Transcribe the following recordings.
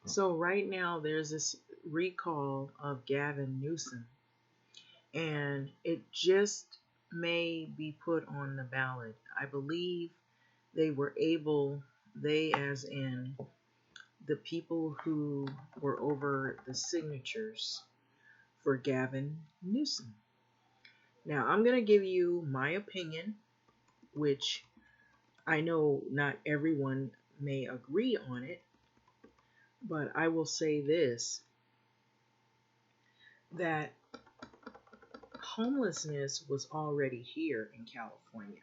So right now there's this recall of Gavin Newsom, and it just may be put on the ballot. I believe they were able, they as in the people who were over the signatures for Gavin Newsom. Now I'm going to give you my opinion, which I know not everyone may agree on it, but I will say this, that homelessness was already here in California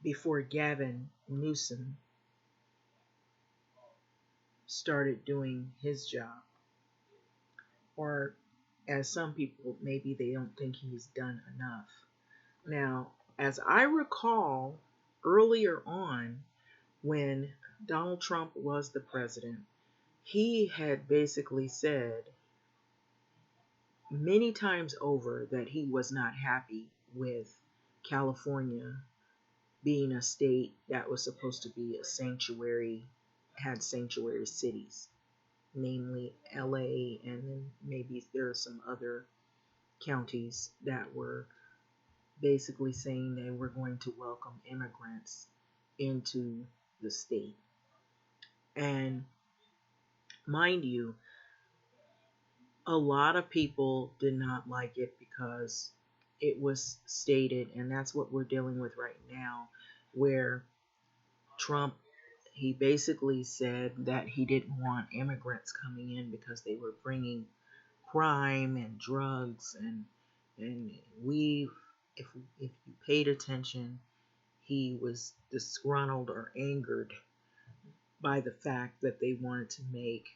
before Gavin Newsom started doing his job. Or, as some people, maybe they don't think he's done enough. Now, as I recall, earlier on, when Donald Trump was the president, he had basically said many times over that he was not happy with California being a state that was supposed to be a sanctuary, had sanctuary cities, namely LA, and then maybe there are some other counties that were basically saying they were going to welcome immigrants into the state. And mind you, a lot of people did not like it because it was stated, and that's what we're dealing with right now, where Trump, he basically said that he didn't want immigrants coming in because they were bringing crime and drugs, and we, if you paid attention, he was disgruntled or angered by the fact that they wanted to make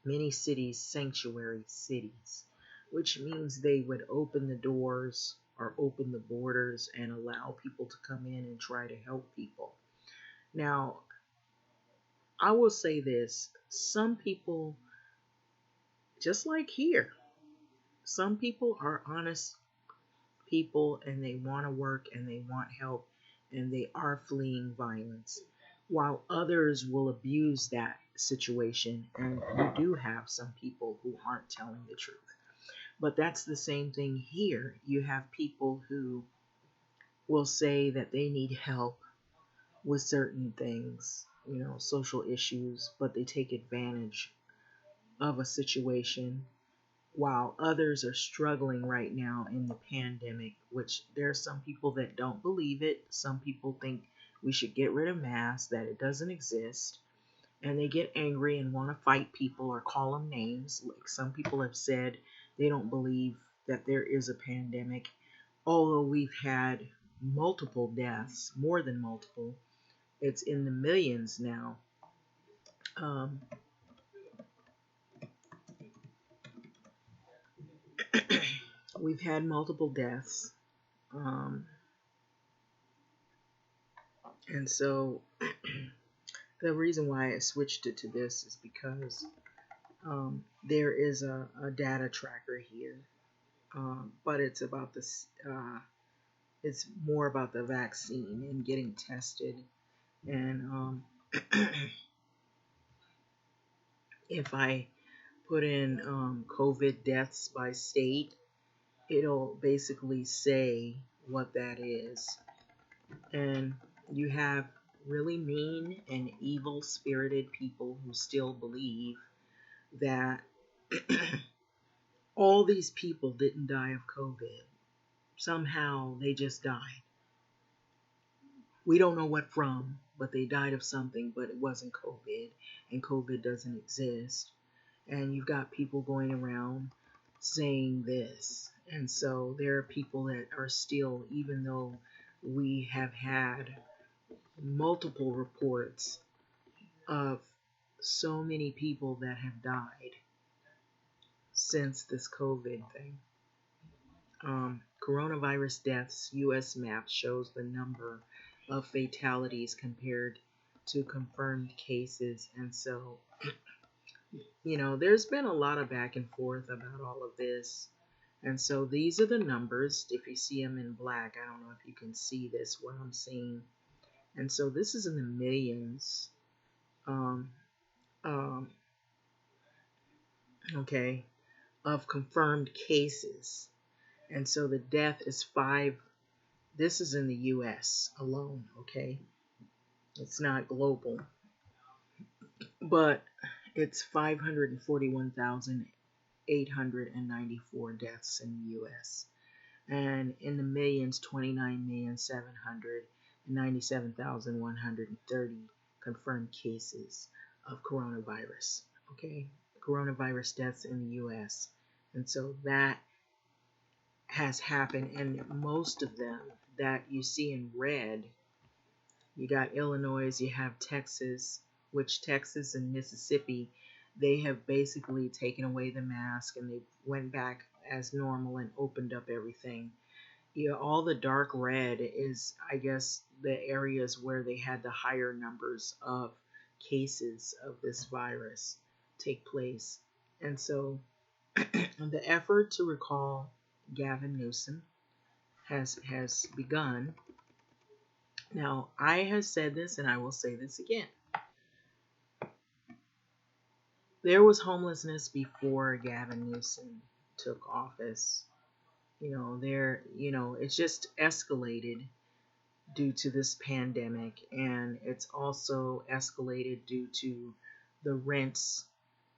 many cities sanctuary cities, which means they would open the doors or open the borders and allow people to come in and try to help people. Now, I will say this, some people, just like here, some people are honest people and they want to work and they want help and they are fleeing violence, while others will abuse that situation, and you do have some people who aren't telling the truth. But that's the same thing here. You have people who will say that they need help with certain things, social issues, but they take advantage of a situation, while others are struggling right now in the pandemic, which there are some people that don't believe it. Some people think we should get rid of masks, that it doesn't exist, and they get angry and want to fight people or call them names. Like some people have said they don't believe that there is a pandemic, although we've had multiple deaths, more than multiple. It's in the millions now. Um, we've had multiple deaths. And so the reason why I switched it to this is because there is a data tracker here, but it's about this. It's more about the vaccine and getting tested. And if I put in COVID deaths by state, it'll basically say what that is. And you have really mean and evil spirited people who still believe that all these people didn't die of COVID. Somehow they just died. We don't know what from, but they died of something, but it wasn't COVID, and COVID doesn't exist. And you've got people going around saying this. And so there are people that are still, even though we have had multiple reports of so many people that have died since this COVID thing. Coronavirus deaths, U.S. map shows the number of fatalities compared to confirmed cases. And so, there's been a lot of back and forth about all of this. And so these are the numbers. If you see them in black, I don't know if you can see this, what I'm seeing. And so this is in the millions. um, okay, of confirmed cases. And so the death is five. This is in the US alone, okay? It's not global, but it's 541,894 deaths in the US. And in the millions, 29,797,130 confirmed cases of coronavirus. Okay, coronavirus deaths in the US. And so that has happened, and most of them that you see in red, you got Illinois, you have Texas, which Texas and Mississippi, they have basically taken away the mask and they went back as normal and opened up everything. Yeah, all the dark red is, I guess, the areas where they had the higher numbers of cases of this virus take place. And so the effort to recall Gavin Newsom has begun. Now, I have said this and I will say this again. There was homelessness before Gavin Newsom took office. It's just escalated due to this pandemic, and it's also escalated due to the rents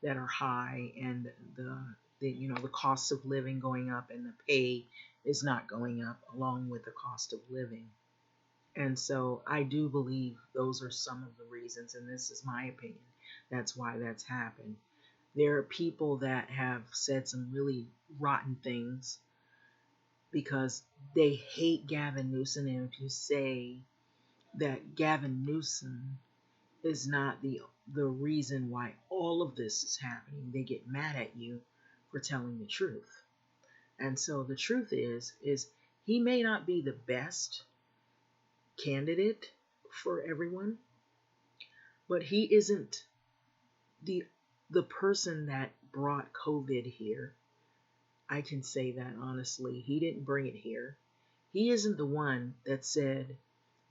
that are high and the cost of living going up, and the pay is not going up along with the cost of living. And so I do believe those are some of the reasons, and this is my opinion. That's why that's happened. There are people that have said some really rotten things because they hate Gavin Newsom, and if you say that Gavin Newsom is not the reason why all of this is happening, they get mad at you for telling the truth. And so the truth is he may not be the best candidate for everyone, but he isn't the person that brought COVID here. I can say that honestly. He didn't bring it here. He isn't the one that said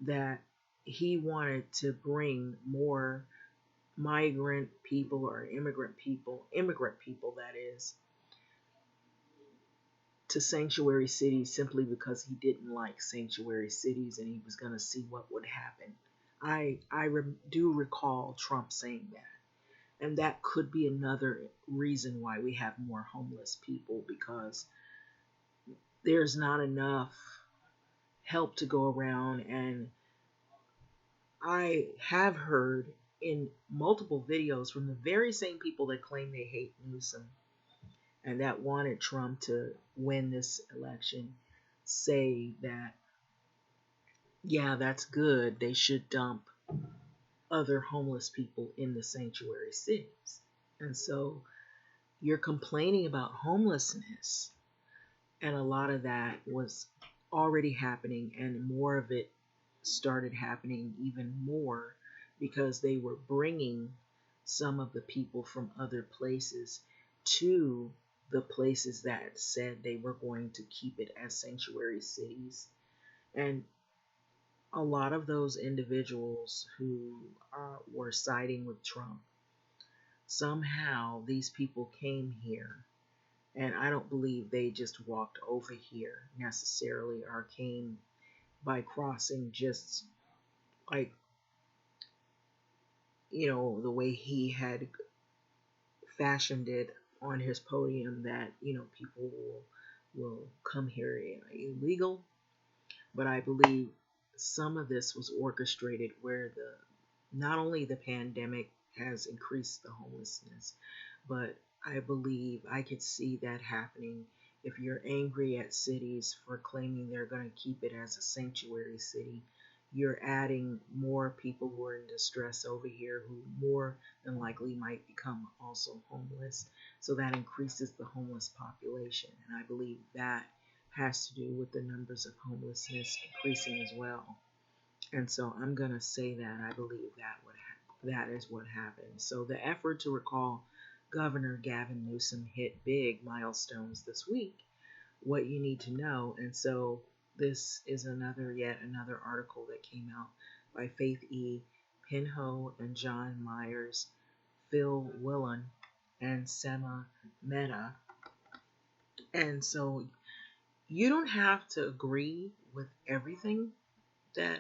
that he wanted to bring more migrant people or immigrant people that is, to sanctuary cities simply because he didn't like sanctuary cities and he was going to see what would happen. I do recall Trump saying that. And that could be another reason why we have more homeless people, because there's not enough help to go around. And I have heard in multiple videos from the very same people that claim they hate Newsom and that wanted Trump to win this election say that, yeah, that's good. They should dump other homeless people in the sanctuary cities. And so you're complaining about homelessness, and a lot of that was already happening, and more of it started happening even more because they were bringing some of the people from other places to the places that said they were going to keep it as sanctuary cities. And a lot of those individuals who were siding with Trump, somehow these people came here. And I don't believe they just walked over here necessarily or came by crossing just like, the way he had fashioned it on his podium that, people will come here illegal. But I believe some of this was orchestrated where not only the pandemic has increased the homelessness, but I believe I could see that happening if you're angry at cities for claiming they're going to keep it as a sanctuary city. You're adding more people who are in distress over here who more than likely might become also homeless. So that increases the homeless population. And I believe that has to do with the numbers of homelessness increasing as well. And so I'm going to say that I believe that is what happened. So the effort to recall Governor Gavin Newsom hit big milestones this week. What you need to know. And so this is yet another article that came out by Faith E. Pinho and John Myers, Phil Willen and Sema Mehta. And so you don't have to agree with everything that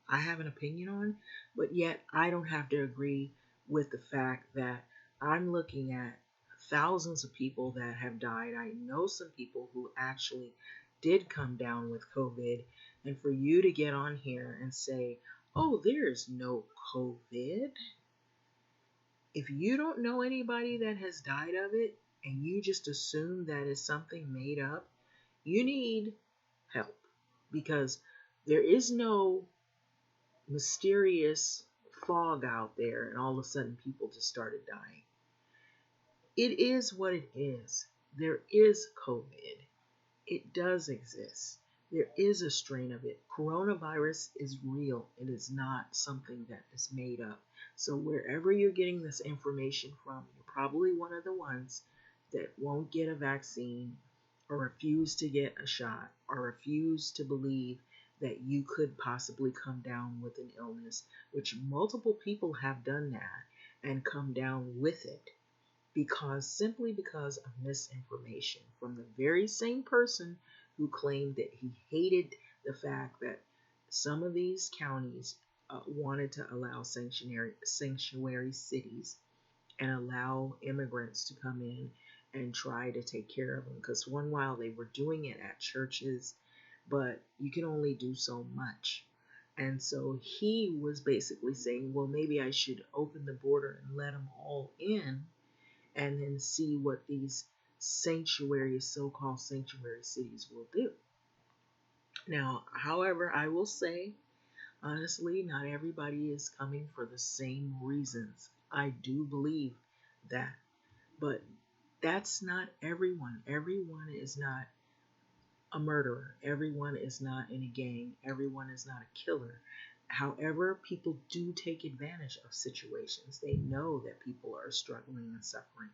I have an opinion on, but yet I don't have to agree with the fact that I'm looking at thousands of people that have died. I know some people who actually did come down with COVID, and for you to get on here and say, oh, there's no COVID, if you don't know anybody that has died of it and you just assume that is something made up, you need help because there is no mysterious fog out there and all of a sudden people just started dying. It is what it is. There is COVID. It does exist. There is a strain of it. Coronavirus is real. It is not something that is made up. So wherever you're getting this information from, you're probably one of the ones that won't get a vaccine or refuse to get a shot or refuse to believe that you could possibly come down with an illness, which multiple people have done that and come down with it simply because of misinformation from the very same person who claimed that he hated the fact that some of these counties wanted to allow sanctuary cities and allow immigrants to come in and try to take care of them. Because one while they were doing it at churches, but you can only do so much. And so he was basically saying, well, maybe I should open the border and let them all in and then see what these so-called sanctuary cities will do. Now, however, I will say, honestly, not everybody is coming for the same reasons. I do believe that. But that's not everyone. Everyone is not a murderer. Everyone is not in a gang. Everyone is not a killer. However, people do take advantage of situations. They know that people are struggling and suffering.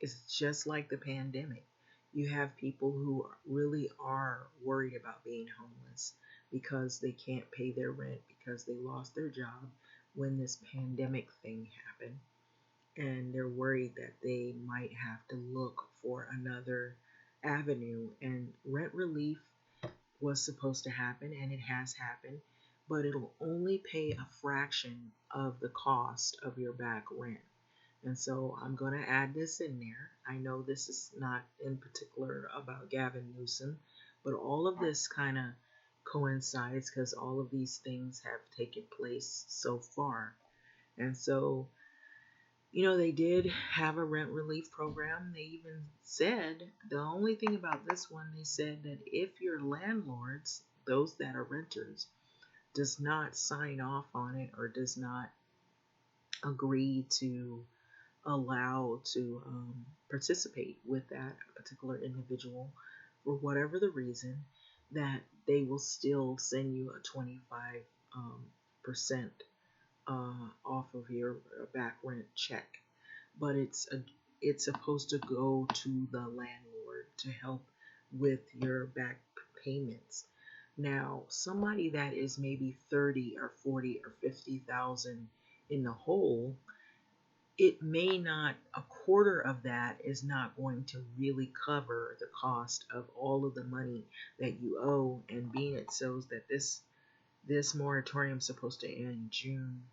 It's just like the pandemic. You have people who really are worried about being homeless because they can't pay their rent because they lost their job when this pandemic thing happened. And they're worried that they might have to look for another avenue. And rent relief was supposed to happen, and it has happened, but it'll only pay a fraction of the cost of your back rent. And so I'm going to add this in there. I know this is not in particular about Gavin Newsom, but all of this kind of coincides because all of these things have taken place so far. And so, they did have a rent relief program. They even said, the only thing about this one, they said that if your landlords, those that are renters, does not sign off on it or does not agree to allow to participate with that particular individual for whatever the reason, that they will still send you a 25% off of your back rent check. But it's supposed to go to the landlord to help with your back payments. Now, somebody that is maybe 30 or 40 or 50,000 in the hole, it may not, a quarter of that is not going to really cover the cost of all of the money that you owe. And being it so that this moratorium is supposed to end in June,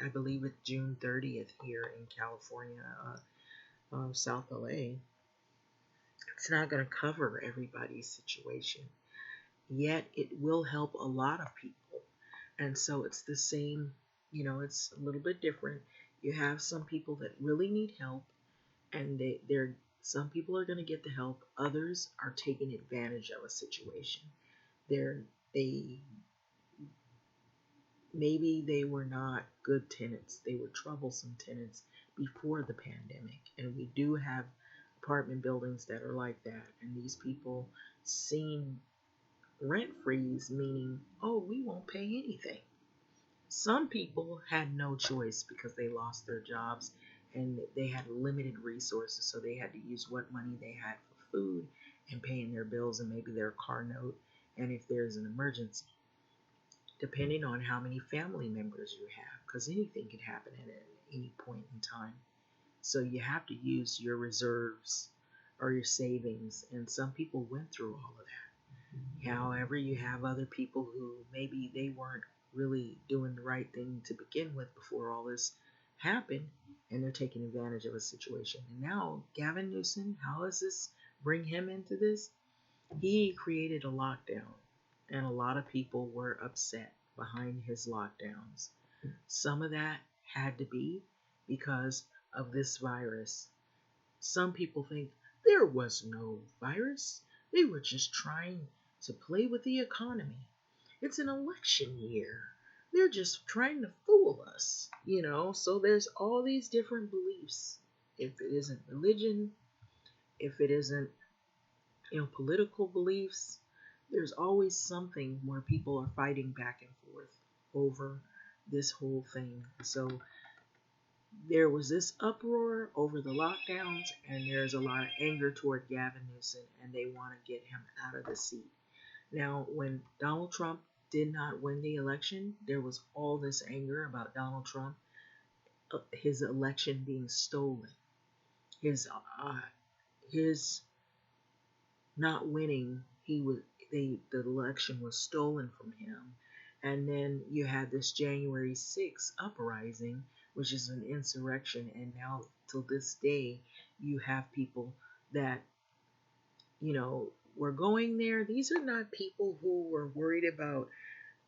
I believe it's June 30th here in California, South LA. It's not going to cover everybody's situation, yet it will help a lot of people. And so it's the same, it's a little bit different. You have some people that really need help, and some people are going to get the help. Others are taking advantage of a situation. They maybe they were not good tenants. They were troublesome tenants before the pandemic. And we do have apartment buildings that are like that. And these people seem rent freeze, meaning, oh, we won't pay anything. Some people had no choice because they lost their jobs and they had limited resources. So they had to use what money they had for food and paying their bills and maybe their car note. And if there's an emergency, depending on how many family members you have, because anything could happen at any point in time. So you have to use your reserves or your savings. And some people went through all of that. However, you have other people who maybe they weren't really doing the right thing to begin with before all this happened, and they're taking advantage of a situation. And now, Gavin Newsom, how does this bring him into this? He created a lockdown, and a lot of people were upset behind his lockdowns. Some of that had to be because of this virus. Some people think there was no virus. They were just trying to play with the economy. It's an election year. They're just trying to fool us, So there's all these different beliefs. If it isn't religion, if it isn't, political beliefs, there's always something where people are fighting back and forth over this whole thing. So there was this uproar over the lockdowns, and there's a lot of anger toward Gavin Newsom, and they want to get him out of the seat. Now, when Donald Trump did not win the election, there was all this anger about Donald Trump, his election being stolen, his not winning. The election was stolen from him, and then you had this January 6th uprising, which is an insurrection, and now till this day, you have people that were going there. These are not people who were worried about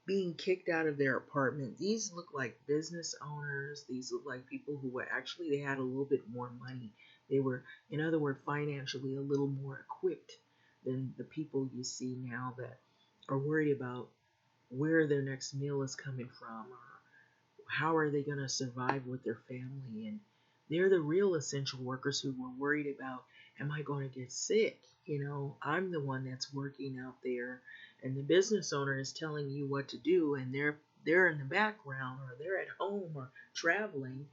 being kicked out of their apartment. These look like business owners. These look like people who were actually, they had a little bit more money. They were, in other words, financially a little more equipped than the people you see now that are worried about where their next meal is coming from, or how are they going to survive with their family. And they're the real essential workers who were worried about, am I going to get sick? I'm the one that's working out there, and the business owner is telling you what to do, and they're in the background, or they're at home or traveling,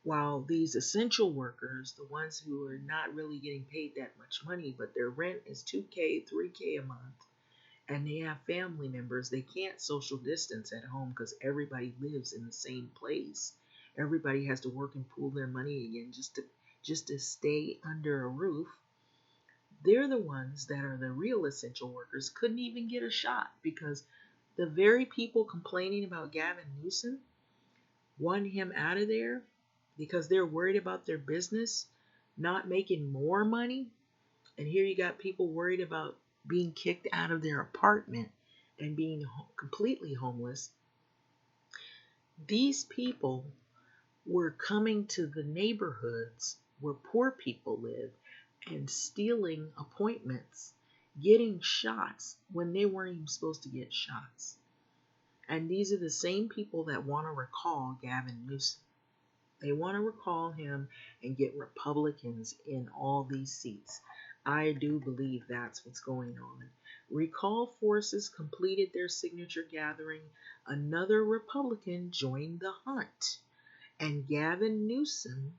while these essential workers, the ones who are not really getting paid that much money, but their rent is $2K, $3K a month, and they have family members, they can't social distance at home because everybody lives in the same place. Everybody has to work and pool their money again just to stay under a roof. They're the ones that are the real essential workers, couldn't even get a shot because the very people complaining about Gavin Newsom want him out of there because they're worried about their business not making more money. And here you got people worried about being kicked out of their apartment and being completely homeless. These people were coming to the neighborhoods where poor people live and stealing appointments, getting shots when they weren't even supposed to get shots. And these are the same people that want to recall Gavin Newsom. They want to recall him and get Republicans in all these seats. I do believe that's what's going on. Recall forces completed their signature gathering. Another Republican joined the hunt. And Gavin Newsom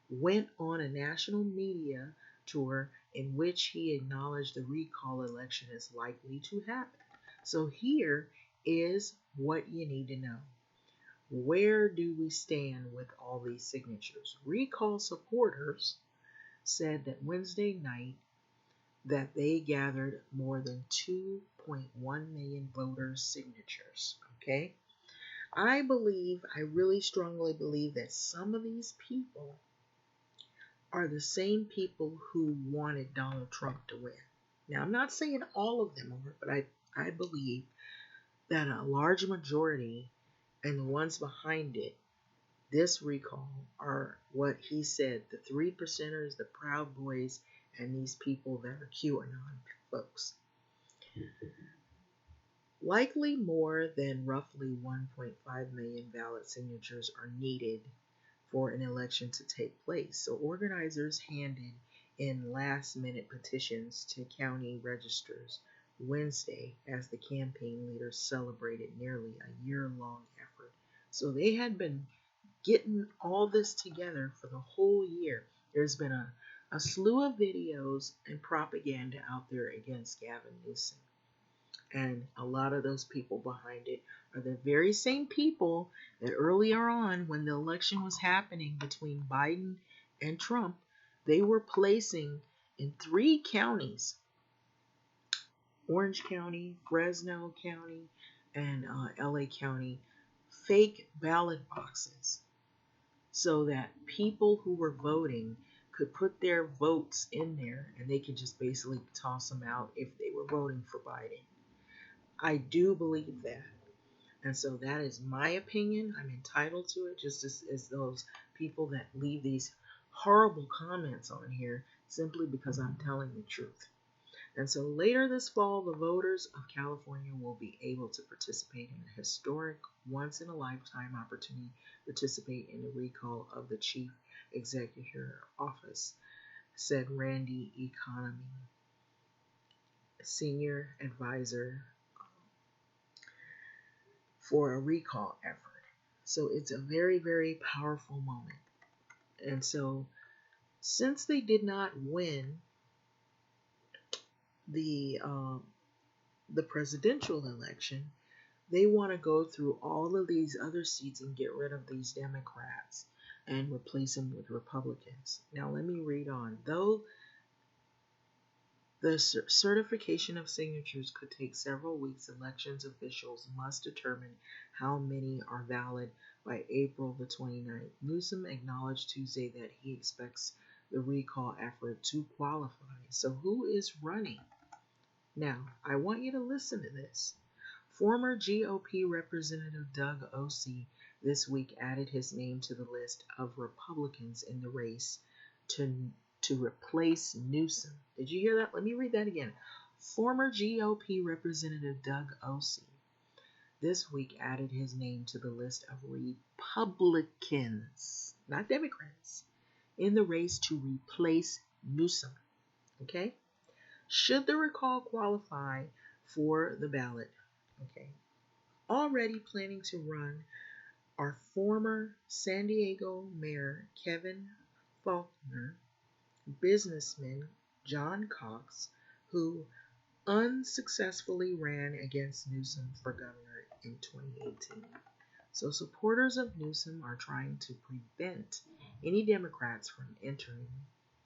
went on a national media tour in which he acknowledged the recall election is likely to happen. So here is what you need to know. Where do we stand with all these signatures? Recall supporters said that Wednesday night that they gathered more than 2.1 million voters' signatures. Okay? I really strongly believe that some of these people are the same people who wanted Donald Trump to win. Now, I'm not saying all of them are, but I believe that a large majority and the ones behind it, this recall, are what he said, the 3%ers, the Proud Boys, and these people that are QAnon folks. Likely more than roughly 1.5 million ballot signatures are needed for an election to take place. So organizers handed in last-minute petitions to county registers Wednesday as the campaign leaders celebrated nearly a year-long effort. So they had been getting all this together for the whole year. There's been a slew of videos and propaganda out there against Gavin Newsom. And a lot of those people behind it are the very same people that earlier on, when the election was happening between Biden and Trump, they were placing in 3 counties, Orange County, Fresno County, and LA County, fake ballot boxes so that people who were voting could put their votes in there and they could just basically toss them out if they were voting for Biden. I do believe that. And so that is my opinion. I'm entitled to it, just as those people that leave these horrible comments on here simply because I'm telling the truth. And so later this fall, the voters of California will be able to participate in a historic, once-in-a-lifetime opportunity to participate in the recall of the chief executive office, said Randy Economy, senior advisor for a recall effort. So it's a very, very powerful moment. And so since they did not win the presidential election, they want to go through all of these other seats and get rid of these Democrats and replace them with Republicans. Now let me read on. Though the certification of signatures could take several weeks, elections officials must determine how many are valid by April the 29th. Newsom acknowledged Tuesday that he expects the recall effort to qualify. So who is running? Now, I want you to listen to this. Former GOP Representative Doug Ousting this week added his name to the list of Republicans in the race to replace Newsom. Did you hear that? Let me read that again. Former GOP Representative Doug Ousting this week added his name to the list of Republicans, not Democrats, in the race to replace Newsom. Okay? Should the recall qualify for the ballot? Okay. Already planning to run are former San Diego Mayor Kevin Faulconer, businessman John Cox, who unsuccessfully ran against Newsom for governor in 2018. So supporters of Newsom are trying to prevent any Democrats from entering.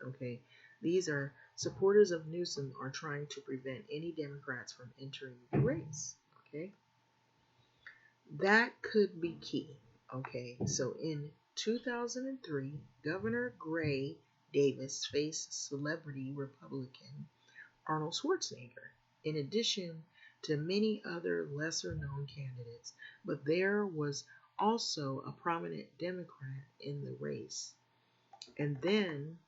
Okay, these are supporters of Newsom are trying to prevent any Democrats from entering the race. Okay, that could be key. Okay, so in 2003, Governor Gray Davis faced celebrity Republican Arnold Schwarzenegger, in addition to many other lesser known candidates, but there was also a prominent Democrat in the race. And then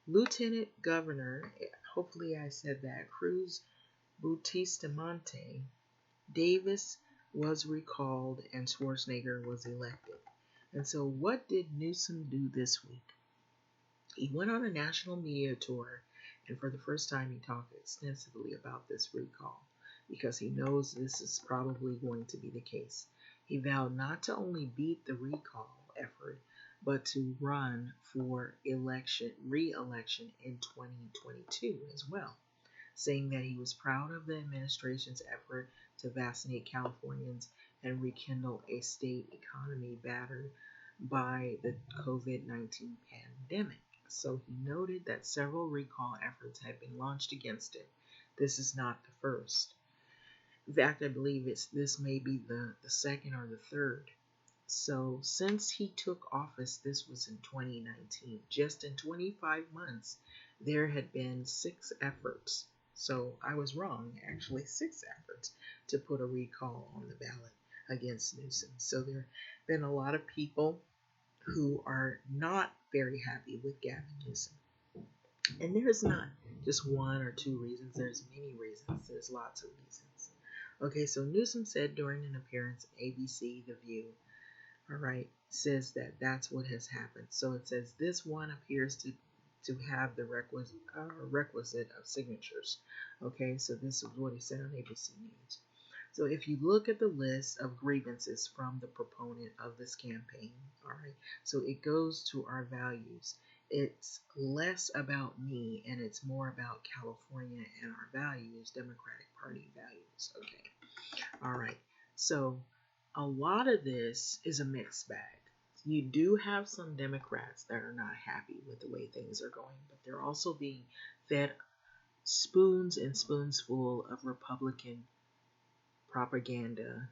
Lieutenant Governor, hopefully I said that, Cruz Bustamante, Davis was recalled and Schwarzenegger was elected. And so what did Newsom do this week? He went on a national media tour, and for the first time he talked extensively about this recall because he knows this is probably going to be the case. He vowed not to only beat the recall effort, but to run for re-election in 2022 as well, saying that he was proud of the administration's effort to vaccinate Californians and rekindle a state economy battered by the COVID-19 pandemic. So he noted that several recall efforts had been launched against it. This is not the first. In fact, I believe this may be the second or the third. So since he took office, this was in 2019, just in 25 months, there had been 6 efforts. So I was wrong, actually 6 efforts to put a recall on the ballot against Newsom. So there have been a lot of people who are not very happy with Gavin Newsom. And there's not just 1 or 2 reasons, there's many reasons, there's lots of reasons. Okay, so Newsom said during an appearance on ABC The View, all right, says that that's what has happened. So it says this one appears to have the requisite of signatures. Okay, so this is what he said on ABC News. So if you look at the list of grievances from the proponent of this campaign, all right, so it goes to our values. It's less about me and it's more about California and our values, Democratic Party values. Okay, all right, so a lot of this is a mixed bag. You do have some Democrats that are not happy with the way things are going, but they're also being fed spoons and spoons full of Republican propaganda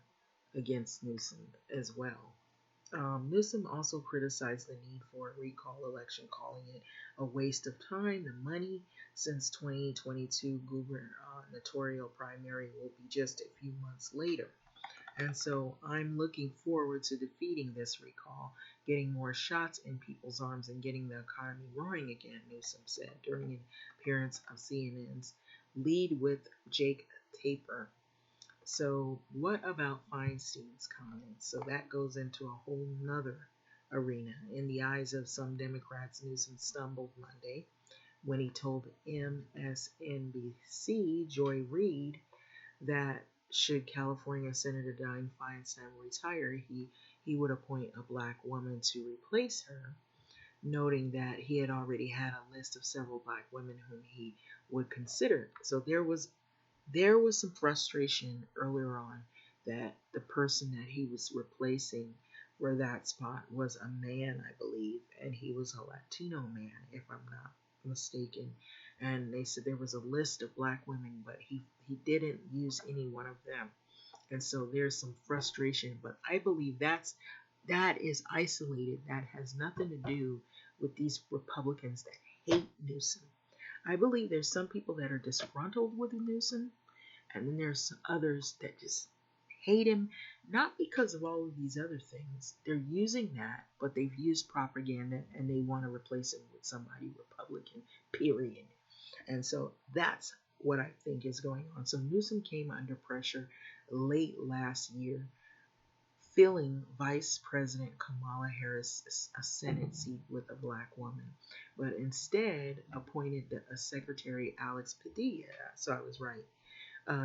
against Newsom as well. Newsom also criticized the need for a recall election, calling it a waste of time and money since 2022 gubernatorial primary will be just a few months later. And so I'm looking forward to defeating this recall, getting more shots in people's arms, and getting the economy roaring again, Newsom said during an appearance of CNN's Lead with Jake Tapper. So, what about Feinstein's comments? So, that goes into a whole nother arena. In the eyes of some Democrats, Newsom stumbled Monday when he told MSNBC Joy Reid that should California Senator Dianne Feinstein retire, he would appoint a black woman to replace her, noting that he had already had a list of several black women whom he would consider. So there was some frustration earlier on that the person that he was replacing for that spot was a man, I believe, and he was a Latino man, if I'm not mistaken. And they said there was a list of black women, but he didn't use any one of them. And so there's some frustration, but I believe that is isolated. That has nothing to do with these Republicans that hate Newsom. I believe there's some people that are disgruntled with Newsom, and then there's others that just hate him, not because of all of these other things. They're using that, but they've used propaganda and they want to replace him with somebody Republican, period. And so that's what I think is going on. So Newsom came under pressure late last year, filling Vice President Kamala Harris a Senate seat with a black woman, but instead appointed a Secretary Alex Padilla. So I was right.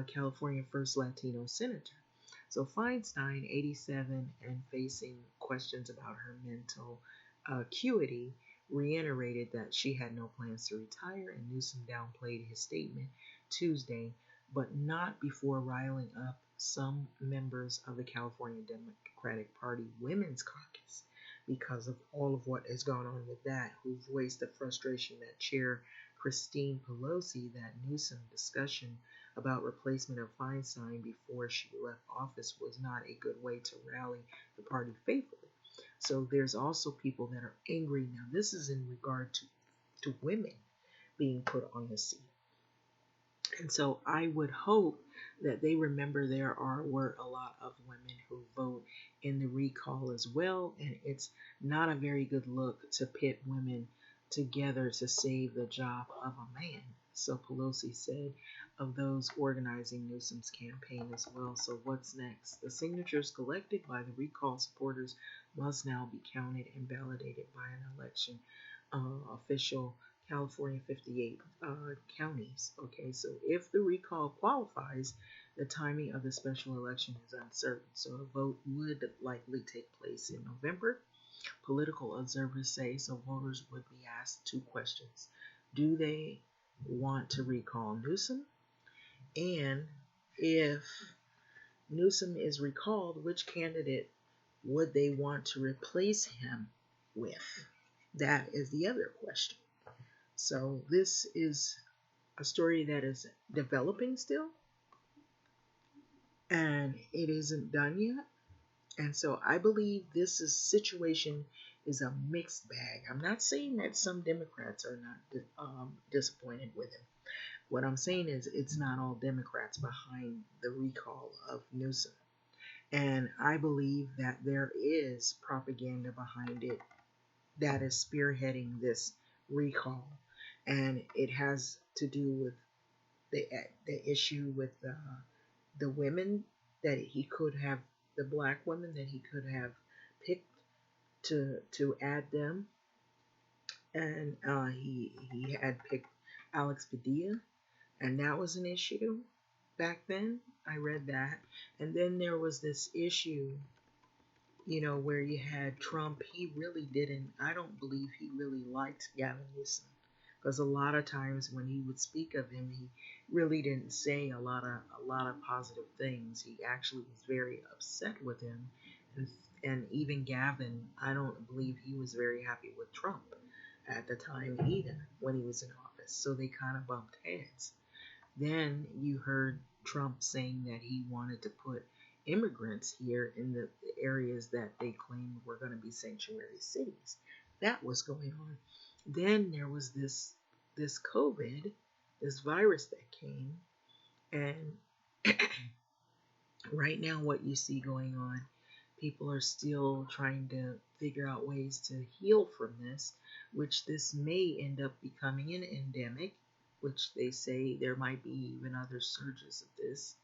California first Latino senator. So Feinstein, 87 and facing questions about her mental acuity, reiterated that she had no plans to retire, and Newsom downplayed his statement Tuesday, but not before riling up some members of the California Democratic Party Women's Caucus because of all of what has gone on with that, who voiced the frustration that Chair Christine Pelosi, that Newsom discussion about replacement of Feinstein before she left office was not a good way to rally the party faithfully. So there's also people that are angry now. This is in regard to women being put on the seat. And so I would hope that they remember were a lot of women who vote in the recall as well, and it's not a very good look to pit women together to save the job of a man. So Pelosi said of those organizing Newsom's campaign as well. So what's next? The signatures collected by the recall supporters must now be counted and validated by an election official. California 58 counties. Okay, so if the recall qualifies, the timing of the special election is uncertain. So a vote would likely take place in November. Political observers say so voters would be asked two questions. Do they want to recall Newsom? And if Newsom is recalled, which candidate would they want to replace him with? That is the other question. So this is a story that is developing still, and it isn't done yet. And so I believe situation is a mixed bag. I'm not saying that some Democrats are not disappointed with him. What I'm saying is it's not all Democrats behind the recall of Newsom. And I believe that there is propaganda behind it that is spearheading this recall. And it has to do with the issue with the women that he could have, the black women that he could have picked to add them, and he had picked Alex Padilla, and that was an issue back then. I read that, and then there was this issue, where you had Trump. He really didn't. I don't believe he really liked Gavin Newsom, because a lot of times when he would speak of him, he really didn't say a lot of positive things. He actually was very upset with him, And even Gavin, I don't believe he was very happy with Trump at the time either when he was in office. So they kind of bumped heads. Then you heard Trump saying that he wanted to put immigrants here in the areas that they claimed were going to be sanctuary cities. That was going on. Then there was this COVID, this virus that came, and right now what you see going on, people are still trying to figure out ways to heal from this, which this may end up becoming an endemic, which they say there might be even other surges of this.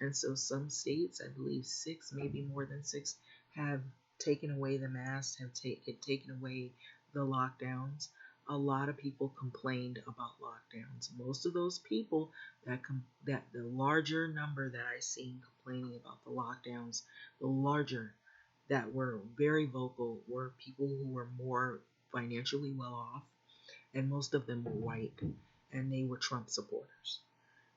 And so some states, I believe six, maybe more than six, have taken away the masks, have taken away the lockdowns. A lot of people complained about lockdowns. Most of those people that the larger number that I seen complaining about the lockdowns, the larger that were very vocal were people who were more financially well off, and most of them were white, and they were Trump supporters.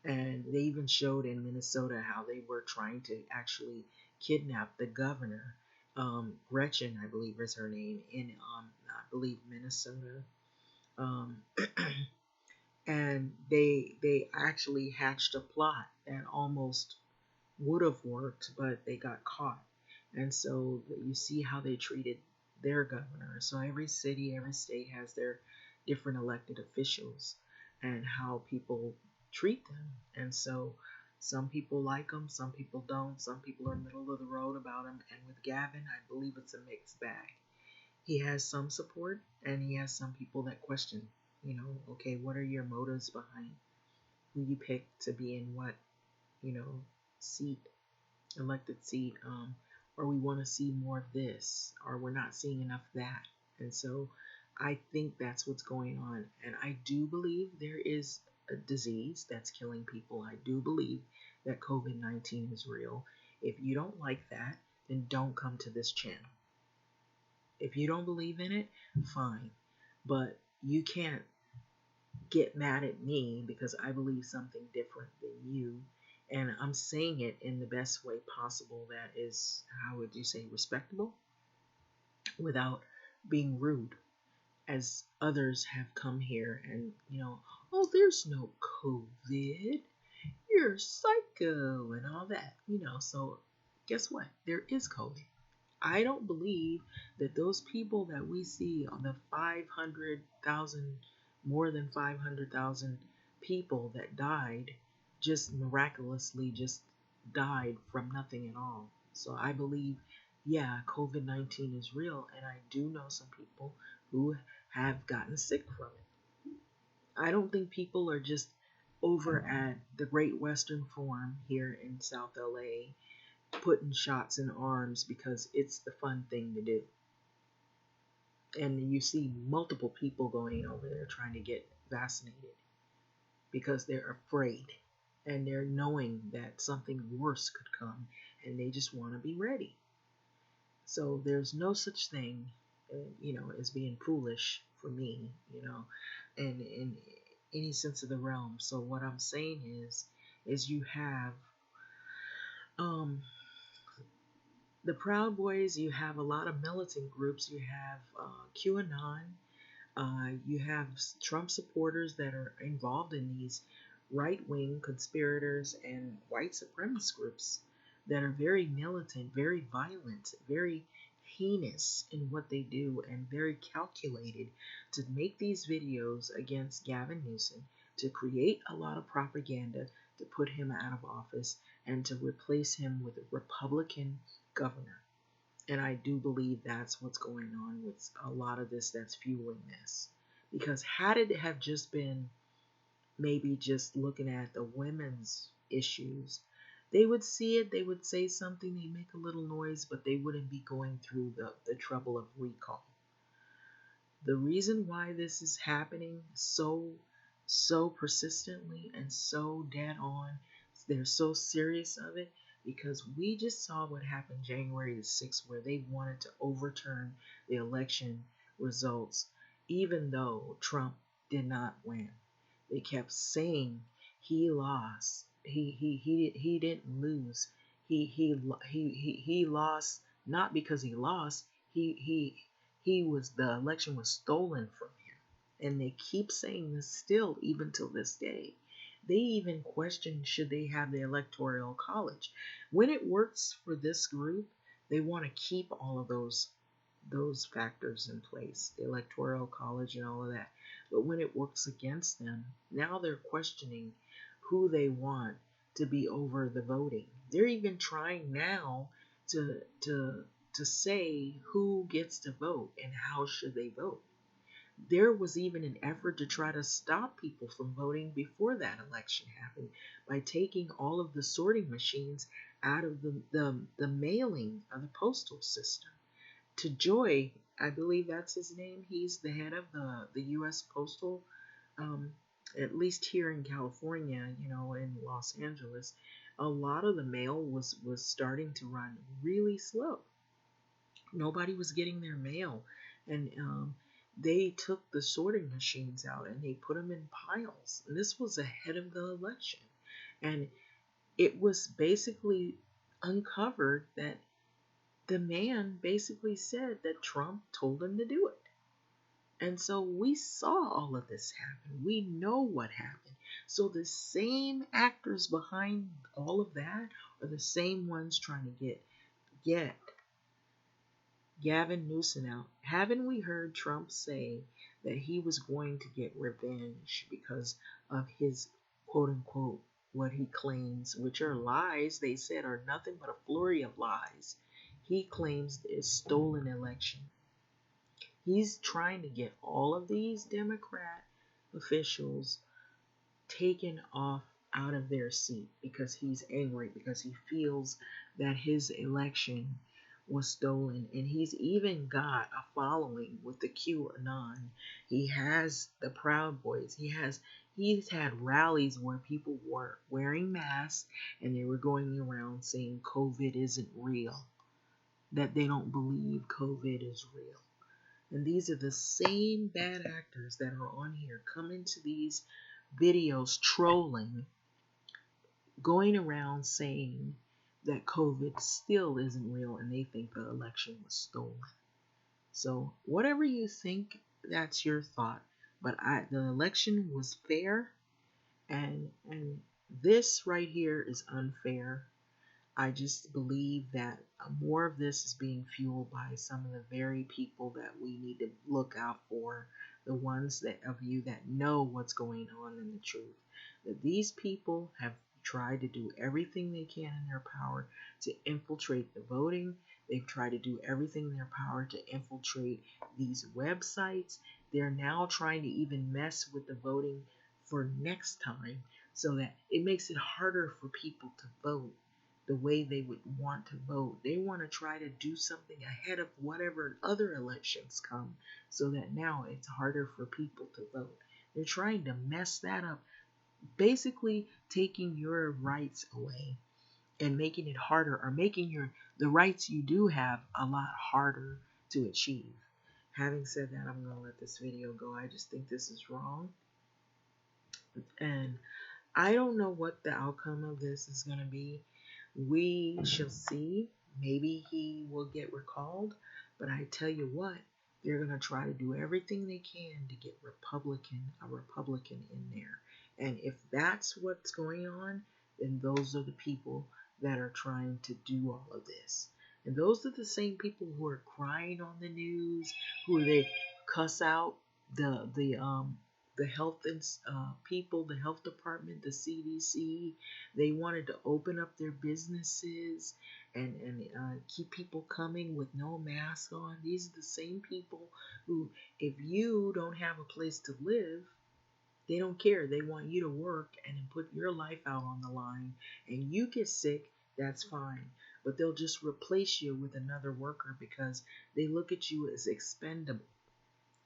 And they even showed in Minnesota how they were trying to actually kidnap the governor, Gretchen, I believe is her name, in I believe Minnesota. Um, and they actually hatched a plot that almost would have worked, but they got caught. And so you see how they treated their governor. So every city, every state has their different elected officials and how people treat them. And so some people like them, some people don't, some people are middle of the road about him. And with Gavin, I believe it's a mixed bag. He has some support and he has some people that question, okay, what are your motives behind who you pick to be in what, seat, elected seat, or we want to see more of this, or we're not seeing enough of that. And so I think that's what's going on. And I do believe there is a disease that's killing people. I do believe that COVID-19 is real. If you don't like that, then don't come to this channel. If you don't believe in it, fine. But you can't get mad at me because I believe something different than you. And I'm saying it in the best way possible that is, how would you say, respectable without being rude, as others have come here and, oh, there's no COVID, you're psycho and all that, so guess what? There is COVID. I don't believe that those people that we see on the 500,000, more than 500,000 people that died, just miraculously just died from nothing at all. So I believe, yeah, COVID-19 is real, and I do know some people who have gotten sick from it. I don't think people are just over at the Great Western Forum here in South LA putting shots in arms because it's the fun thing to do. And you see multiple people going over there trying to get vaccinated because they're afraid and they're knowing that something worse could come and they just want to be ready. So there's no such thing, as being foolish for me, and in any sense of the realm. So what I'm saying is you have the Proud Boys, you have a lot of militant groups, you have QAnon, you have Trump supporters that are involved in these right-wing conspirators and white supremacist groups that are very militant, very violent, very heinous in what they do, and very calculated to make these videos against Gavin Newsom, to create a lot of propaganda, to put him out of office, and to replace him with a Republican governor. And I do believe that's what's going on with a lot of this that's fueling this. Because had it have just been maybe just looking at the women's issues, they would see it, they would say something, they make a little noise, but they wouldn't be going through the trouble of recall. The reason why this is happening so persistently and so dead on, they're so serious of it, because we just saw what happened January the 6th, where they wanted to overturn the election results, even though Trump did not win. They kept saying he lost. He didn't lose. He lost not because he lost. He was, the election was stolen from him, and they keep saying this still even till this day. They even question, should they have the electoral college. When it works for this group, they want to keep all of those factors in place, the electoral college and all of that. But when it works against them, now they're questioning who they want to be over the voting. They're even trying now to to to say who gets to vote and how should they vote. There was even an effort to try to stop people from voting before that election happened by taking all of the sorting machines out of the mailing of the postal system. To Joy, I believe that's his name. He's the head of the U.S. Postal, um, at least here in California, in Los Angeles. A lot of the mail was starting to run really slow. Nobody was getting their mail, and they took the sorting machines out and they put them in piles. And this was ahead of the election, and it was basically uncovered that the man basically said that Trump told him to do it. And so we saw all of this happen. We know what happened. So the same actors behind all of that are the same ones trying to get Gavin Newsom out. Haven't we heard Trump say that he was going to get revenge because of his quote unquote what he claims, which are lies, they said are nothing but a flurry of lies. He claims is stolen election. He's trying to get all of these Democrat officials taken off out of their seat because he's angry, because he feels that his election was stolen. And he's even got a following with the QAnon. He has the Proud Boys. He's had rallies where people were wearing masks and they were going around saying COVID isn't real, that they don't believe COVID is real. And these are the same bad actors that are on here coming to these videos trolling, going around saying that COVID still isn't real and they think the election was stolen. So whatever you think, that's your thought. But the election was fair, and this right here is unfair. I just believe that more of this is being fueled by some of the very people that we need to look out for, the ones that of you that know what's going on in the truth. That these people have tried to do everything they can in their power to infiltrate the voting. They've tried to do everything in their power to infiltrate these websites. They're now trying to even mess with the voting for next time so that it makes it harder for people to vote the way they would want to vote. They want to try to do something ahead of whatever other elections come so that now it's harder for people to vote. They're trying to mess that up, basically taking your rights away and making it harder, or making the rights you do have a lot harder to achieve. Having said that, I'm going to let this video go. I just think this is wrong. And I don't know what the outcome of this is going to be. We shall see. Maybe he will get recalled. But I tell you what, they're going to try to do everything they can to get a Republican in there. And if that's what's going on, then those are the people that are trying to do all of this. And those are the same people who are crying on the news, who they cuss out the health people, the health department, the CDC. They wanted to open up their businesses and keep people coming with no mask on. These are the same people who, if you don't have a place to live, they don't care. They want you to work and put your life out on the line. And you get sick, that's fine. But they'll just replace you with another worker because they look at you as expendable.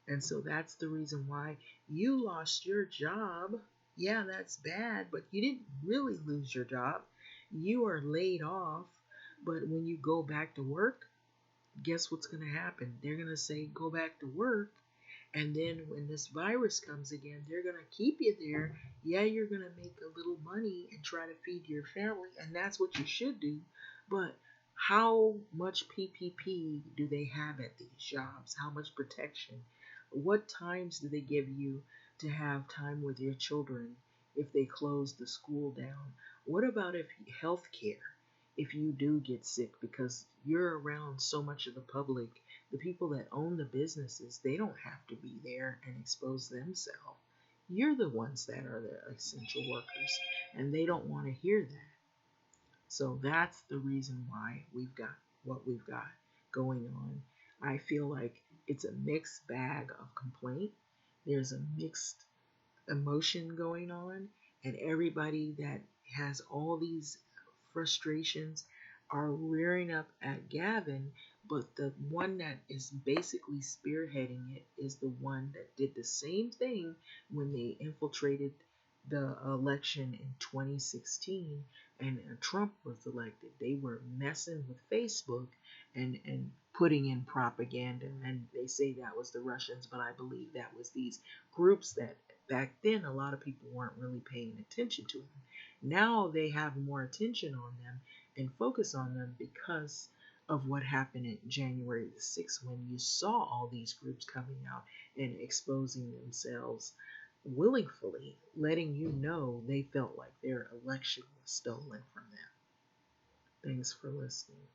And so that's the reason why you lost your job. Yeah, that's bad, but you didn't really lose your job. You are laid off. But when you go back to work, guess what's going to happen? They're going to say, go back to work. And then when this virus comes again, they're going to keep you there. Yeah, you're going to make a little money and try to feed your family. And that's what you should do. But How much PPP do they have at these jobs? How much protection? What times do they give you to have time with your children if they close the school down? What about if health care? If you do get sick because you're around so much of the public, the people that own the businesses, they don't have to be there and expose themselves. You're the ones that are the essential workers, and they don't want to hear that. So that's the reason why we've got what we've got going on. I feel like it's a mixed bag of complaint. There's a mixed emotion going on, and everybody that has all these frustrations are rearing up at Gavin, but the one that is basically spearheading it is the one that did the same thing when they infiltrated the election in 2016 and Trump was elected. They were messing with Facebook and putting in propaganda, and they say that was the Russians, but I believe that was these groups that back then a lot of people weren't really paying attention to them. Now they have more attention on them and focus on them because of what happened in January the 6th when you saw all these groups coming out and exposing themselves willingly, letting you know they felt like their election was stolen from them. Thanks for listening.